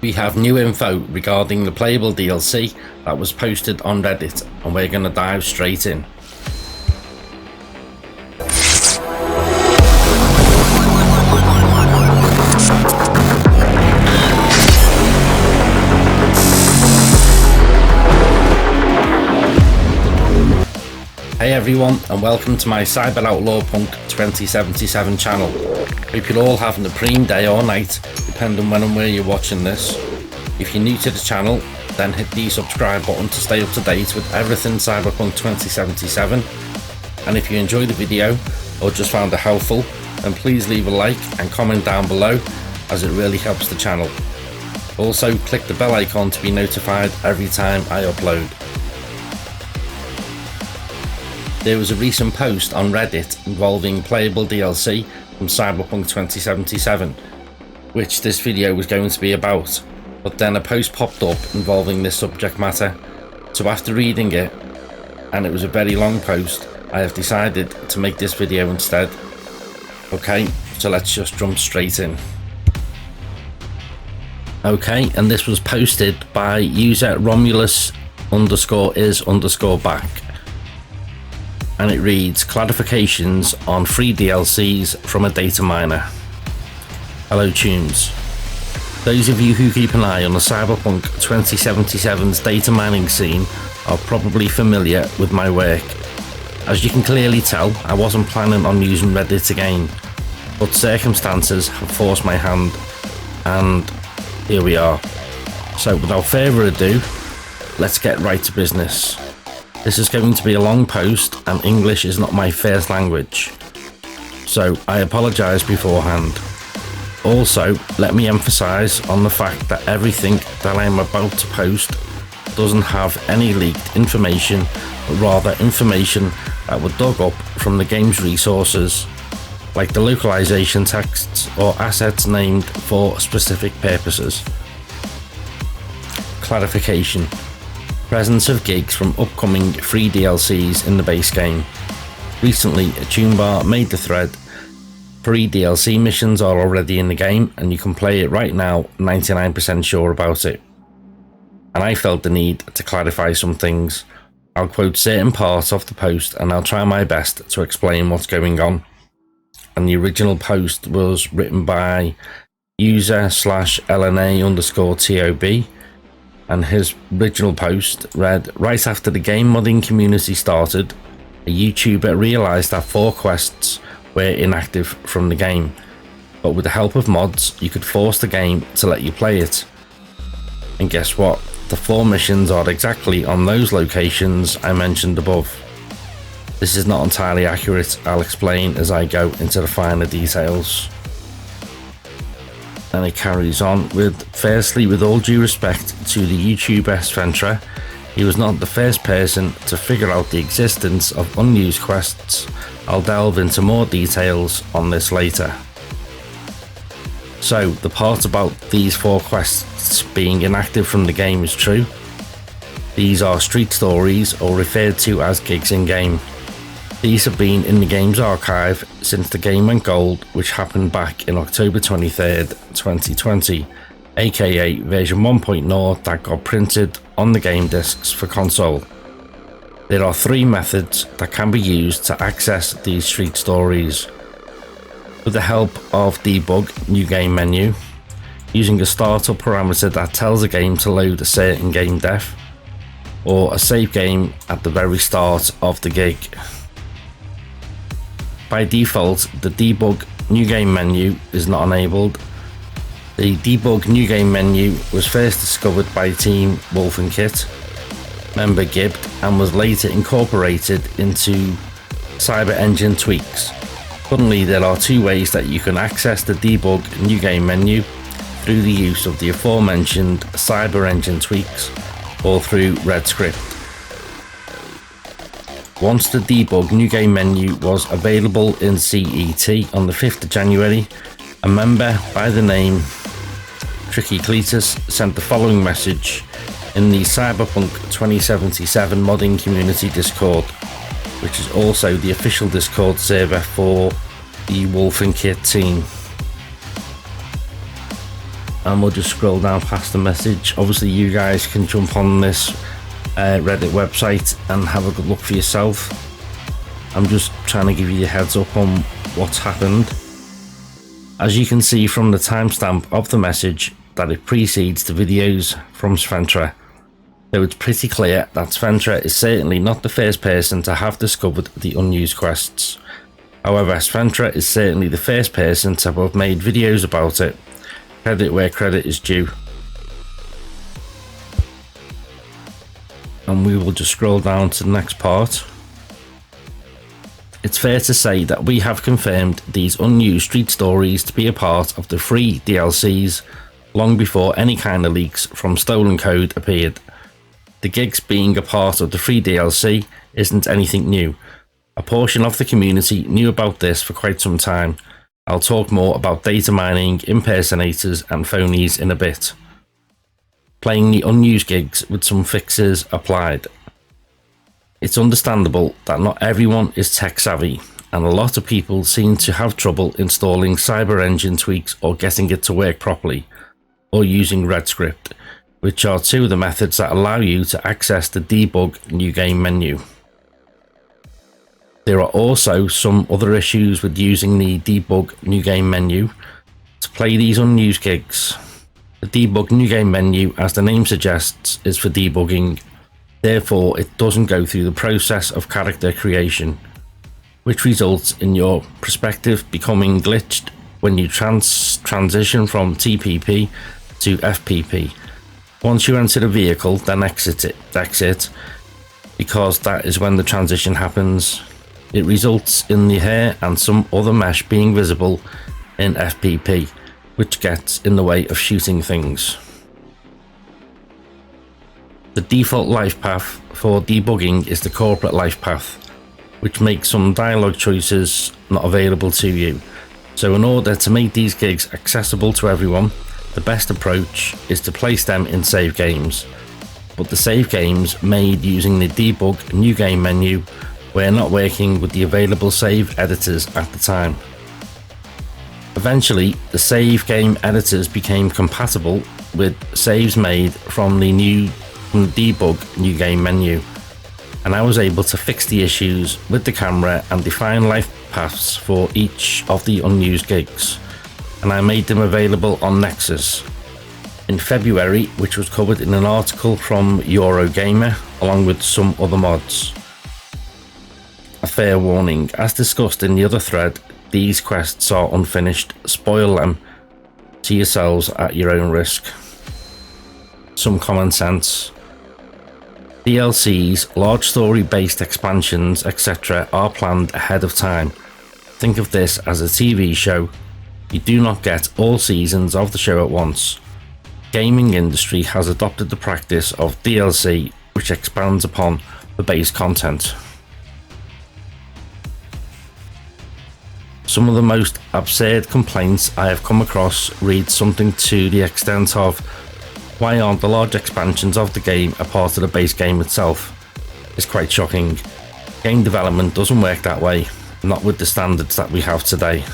We have new info regarding the playable DLC that was posted on Reddit, and we're going to dive straight in. Hey everyone, and welcome to my Cyber Outlaw Punk 2077 channel. Hope you're all having a prime day or night, depending when and where you're watching this. If you're new to the channel, then hit the subscribe button to stay up to date with everything Cyberpunk 2077. And if you enjoyed the video or just found it helpful, then please leave a like and comment down below, as it really helps the channel. Also, click the bell icon to be notified every time I upload. There was a recent post on Reddit involving playable DLC from Cyberpunk 2077, which this video was going to be about, but then a post popped up involving this subject matter. So after reading it, and it was a very long post, I have decided to make this video instead. Okay, so let's just jump straight in. Okay, and this was posted by user Romulus_is_back. And it reads, clarifications on free DLCs from a data miner. Hello tunes. Those of you who keep an eye on the Cyberpunk 2077's data mining scene are probably familiar with my work. As you can clearly tell, I wasn't planning on using Reddit again, but circumstances have forced my hand, and here we are. So without further ado, let's get right to business. This is going to be a long post, and English is not my first language, so I apologise beforehand. Also, let me emphasise on the fact that everything that I am about to post doesn't have any leaked information, but rather information that were dug up from the game's resources, like the localization texts or assets named for specific purposes. Clarification. Presence of gigs from upcoming free DLCs in the base game. Recently, a tune bar made the thread. Free DLC missions are already in the game and you can play it right now, 99% sure about it. And I felt the need to clarify some things. I'll quote certain parts of the post and I'll try my best to explain what's going on. And the original post was written by user/LNA_TOB. And his original post read, right after the game modding community started, a YouTuber realised that 4 quests were inactive from the game, but with the help of mods you could force the game to let you play it. And guess what? The 4 missions are exactly on those locations I mentioned above. This is not entirely accurate, I'll explain as I go into the finer details. And it carries on with, firstly, with all due respect to the YouTuber Sventra, he was not the first person to figure out the existence of unused quests. I'll delve into more details on this later. So, the part about these 4 quests being inactive from the game is true. These are street stories, or referred to as gigs in game. These have been in the game's archive since the game went gold, which happened back in October 23rd, 2020, aka version 1.0 that got printed on the game discs for console. There are 3 methods that can be used to access these street stories. With the help of debug new game menu, using a startup parameter that tells the game to load a certain game def, or a save game at the very start of the gig. By default, the debug new game menu is not enabled. The debug new game menu was first discovered by Team Wolf and Kit member Gibbed and was later incorporated into Cyber Engine tweaks. Currently, there are 2 ways that you can access the debug new game menu: through the use of the aforementioned Cyber Engine tweaks or through RedScript. Once the debug new game menu was available in CET on the 5th of January, a member by the name Tricky Cletus sent the following message in the Cyberpunk 2077 modding community Discord, which is also the official Discord server for the Wolf and Kit team. and we'll just scroll down past the message. Obviously you guys can jump on this Reddit website and have a good look for yourself. I'm just trying to give you a heads up on what's happened. As you can see from the timestamp of the message that it precedes the videos from Sventra, so it's pretty clear that Sventra is certainly not the first person to have discovered the unused quests. However, Sventra is certainly the first person to have made videos about it. Credit where credit is due. And we will just scroll down to the next part. It's fair to say that we have confirmed these unused street stories to be a part of the free DLCs long before any kind of leaks from stolen code appeared. The gigs being a part of the free DLC isn't anything new. A portion of the community knew about this for quite some time. I'll talk more about data mining, impersonators and phonies in a bit. Playing the unused gigs with some fixes applied. It's understandable that not everyone is tech savvy, and a lot of people seem to have trouble installing CyberEngine tweaks or getting it to work properly, or using Redscript, which are two of the methods that allow you to access the debug new game menu. There are also some other issues with using the debug new game menu to play these unused gigs. The debug new game menu, as the name suggests, is for debugging. Therefore, it doesn't go through the process of character creation, which results in your perspective becoming glitched when you transition from TPP to FPP. Once you enter the vehicle, then exit, because that is when the transition happens. It results in the hair and some other mesh being visible in FPP, which gets in the way of shooting things. The default life path for debugging is the corporate life path, which makes some dialogue choices not available to you. So in order to make these gigs accessible to everyone, the best approach is to place them in save games. But the save games made using the debug new game menu were not working with the available save editors at the time. Eventually, the save game editors became compatible with saves made from the debug new game menu, and I was able to fix the issues with the camera and define life paths for each of the unused gigs, and I made them available on Nexus in February, which was covered in an article from Eurogamer along with some other mods. A fair warning, as discussed in the other thread, these quests are unfinished. Spoil them to yourselves at your own risk. Some common sense. DLCs, large story based expansions, etc. are planned ahead of time. Think of this as a TV show. You do not get all seasons of the show at once. Gaming industry has adopted the practice of DLC, which expands upon the base content. Some of the most absurd complaints I have come across read something to the extent of, why aren't the large expansions of the game a part of the base game itself? It's quite shocking. Game development doesn't work that way, not with the standards that we have today.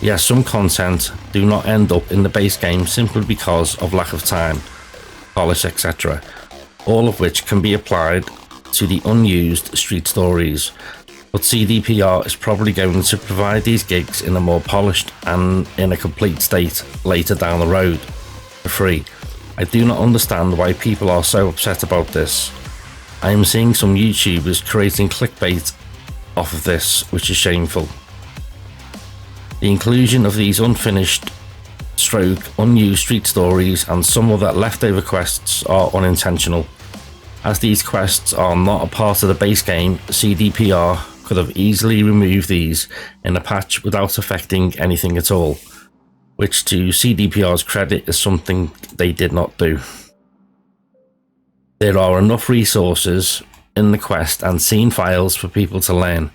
Yes, some content do not end up in the base game simply because of lack of time, polish, etc. All of which can be applied to the unused street stories. But CDPR is probably going to provide these gigs in a more polished and in a complete state later down the road for free. I do not understand why people are so upset about this. I am seeing some YouTubers creating clickbait off of this, which is shameful. The inclusion of these unfinished unused street stories and some other leftover quests are unintentional. As these quests are not a part of the base game, CDPR could have easily removed these in a patch without affecting anything at all, which to CDPR's credit is something they did not do. There are enough resources in the quest and scene files for people to learn.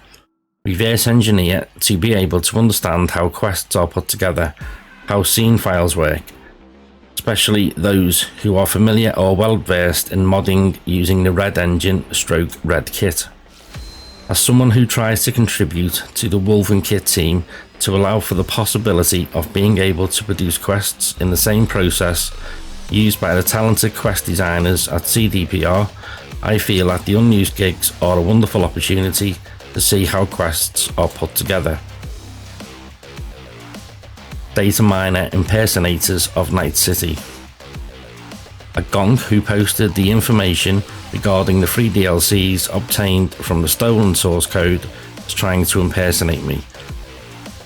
Reverse engineer to be able to understand how quests are put together, how scene files work, especially those who are familiar or well versed in modding using the Red Engine Red Kit. As someone who tries to contribute to the Wolven Kit team to allow for the possibility of being able to produce quests in the same process used by the talented quest designers at CDPR, I feel that the unused gigs are a wonderful opportunity to see how quests are put together. Data miner impersonators of Night City. A gonk who posted the information regarding the free DLCs obtained from the stolen source code is trying to impersonate me,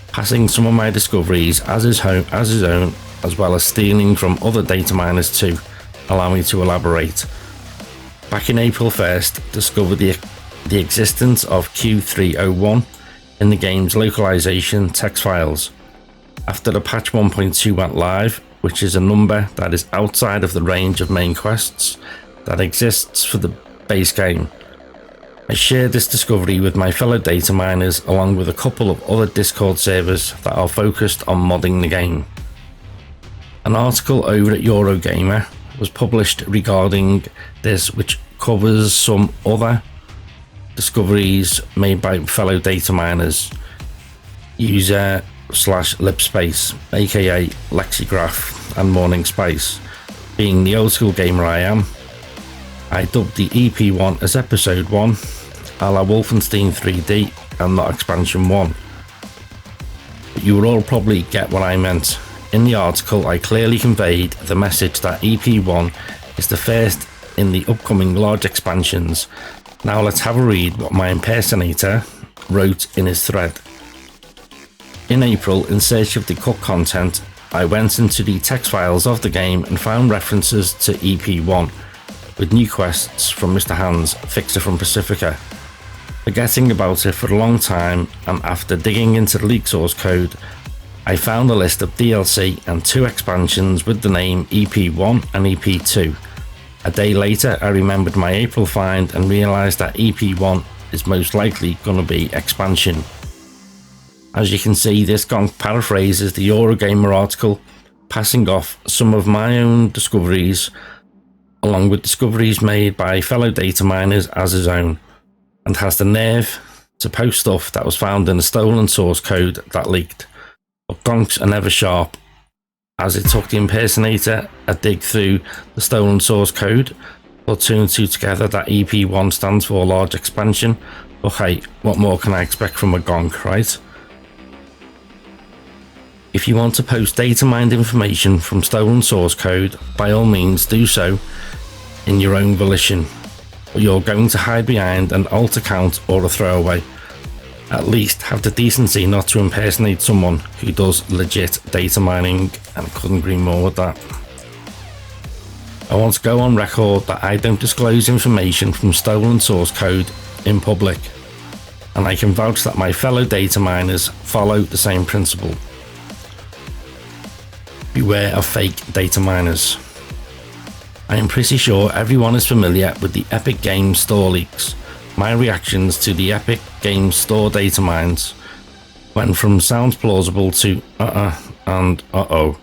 passing some of my discoveries as his own, as well as stealing from other data miners too. Allow me to elaborate. Back in April 1st, discovered the existence of Q301 in the game's localization text files. After the patch 1.2 went live, which is a number that is outside of the range of main quests that exists for the base game, I shared this discovery with my fellow data miners along with a couple of other Discord servers that are focused on modding the game. An article over at Eurogamer was published regarding this, which covers some other discoveries made by fellow data miners. User /lipspace, aka Lexigraph, and Morning Spice. Being the old school gamer I am, I dubbed the EP1 as Episode 1, a la Wolfenstein 3D, and not Expansion 1. But you will all probably get what I meant. In the article, I clearly conveyed the message that EP1 is the first in the upcoming large expansions. Now let's have a read what my impersonator wrote in his thread. In April, in search of the cut content, I went into the text files of the game and found references to EP1, with new quests from Mr. Hands, Fixer from Pacifica. Forgetting about it for a long time, and after digging into the leak source code, I found a list of DLC and 2 expansions with the name EP1 and EP2. A day later, I remembered my April find and realised that EP1 is most likely going to be expansion. As you can see, this gonk paraphrases the Eurogamer article, passing off some of my own discoveries along with discoveries made by fellow data miners as his own, and has the nerve to post stuff that was found in the stolen source code that leaked. But gonks are never sharp, as it took the impersonator a dig through the stolen source code, put 2 and 2 together that EP1 stands for large expansion. But hey, what more can I expect from a gonk, right? If you want to post data mined information from stolen source code, by all means do so in your own volition, but you're going to hide behind an alt account or a throwaway. At least have the decency not to impersonate someone who does legit data mining, and I couldn't agree more with that. I want to go on record that I don't disclose information from stolen source code in public, and I can vouch that my fellow data miners follow the same principle. Beware of fake data miners. I am pretty sure everyone is familiar with the Epic Games Store leaks. My reactions to the Epic Games Store data mines went from sounds plausible to and uh-oh,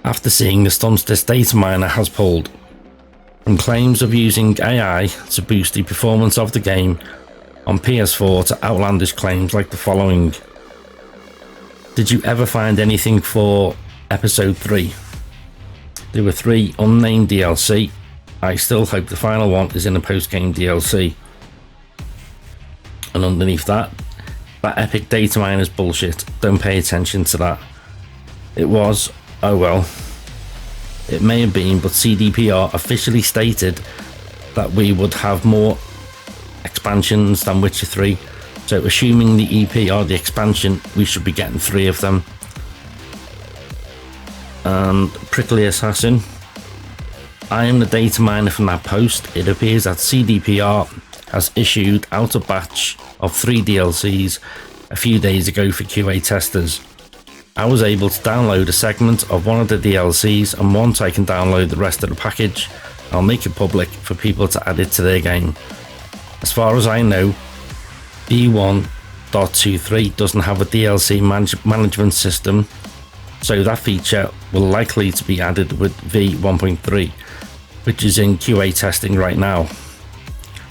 after seeing the stunts this data miner has pulled. From claims of using AI to boost the performance of the game on PS4 to outlandish claims like the following. Did you ever find anything for Episode 3? There were 3 unnamed DLC. I still hope the final one is in a post-game DLC. And underneath that Epic data miners bullshit. Don't pay attention to that. It was, oh well. It may have been, but CDPR officially stated that we would have more expansions than Witcher 3. So assuming the EP or the expansion, we should be getting 3 of them. And Prickly Assassin, I am the data miner from that post. It appears that CDPR has issued out a batch of 3 DLCs a few days ago for QA testers. I was able to download a segment of one of the DLCs, and once I can download the rest of the package, I'll make it public for people to add it to their game. As far as I know, V1.23 doesn't have a DLC management system, so that feature will likely to be added with V1.3, which is in QA testing right now.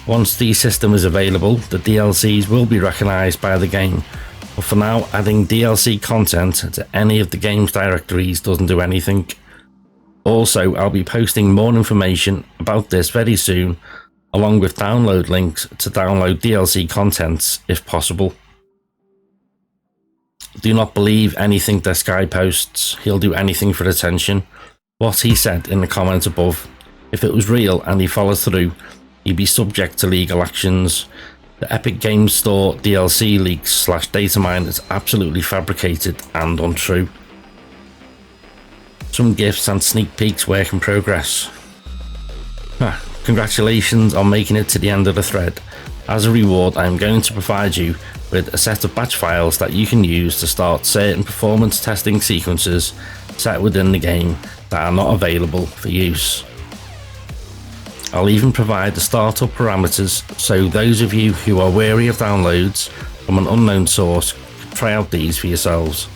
Once the system is available, the DLCs will be recognised by the game, But for now, adding DLC content to any of the game's directories doesn't do anything. Also, I'll be posting more information about this very soon, along with download links to download DLC contents if possible. Do not believe anything this guy posts. He'll do anything for attention. What he said in the comment above, if it was real and he follows through, he'd be subject to legal actions. The Epic Games Store DLC leaks / datamine is absolutely fabricated and untrue. Some gifts and sneak peeks work in progress. Congratulations on making it to the end of the thread. As a reward, I'm going to provide you with a set of batch files that you can use to start certain performance testing sequences set within the game that are not available for use. I'll even provide the startup parameters so those of you who are wary of downloads from an unknown source can try out these for yourselves.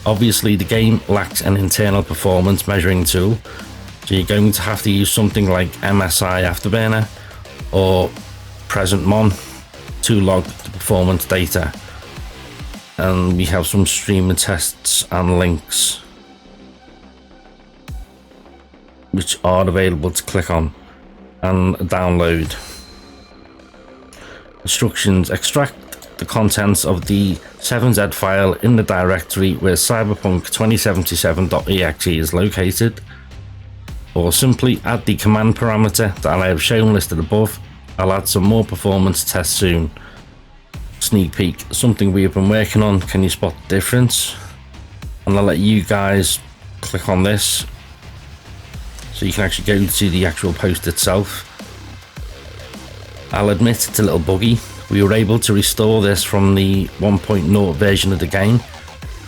Obviously the game lacks an internal performance measuring tool, so you're going to have to use something like MSI Afterburner or PresentMon to log the performance data. And we have some streaming tests and links which are available to click on and download. Instructions: extract the contents of the 7z file in the directory where cyberpunk2077.exe is located, or simply add the command parameter that I have shown listed above. I'll add some more performance tests soon. Sneak peek, something we have been working on. Can you spot the difference? And I'll let you guys click on this so you can actually go to the actual post itself. I'll admit it's a little buggy. We were able to restore this from the 1.0 version of the game,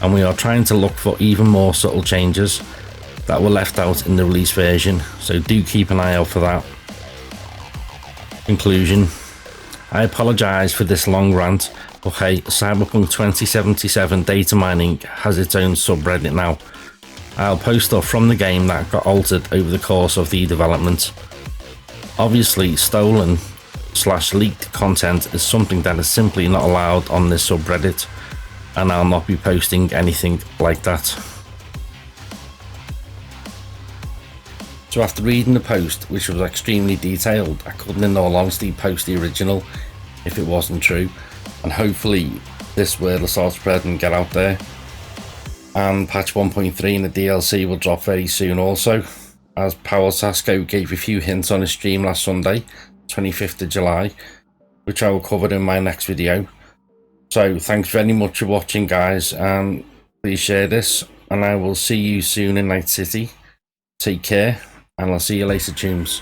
and we are trying to look for even more subtle changes that were left out in the release version, so do keep an eye out for that. Conclusion: I apologise for this long rant, but hey, Cyberpunk 2077 data mining has its own subreddit now. I'll post stuff from the game that got altered over the course of the development. Obviously, stolen / leaked content is something that is simply not allowed on this subreddit, and I'll not be posting anything like that. So after reading the post, which was extremely detailed, I couldn't in all honesty post the original if it wasn't true, and hopefully this word will start spreading and get out there. And patch 1.3 in the DLC will drop very soon also, as Powell Tasco gave a few hints on his stream last Sunday, 25th of July, which I will cover in my next video. So thanks very much for watching, guys, and please share this, and I will see you soon in Night City. Take care, and I'll see you later, tunes.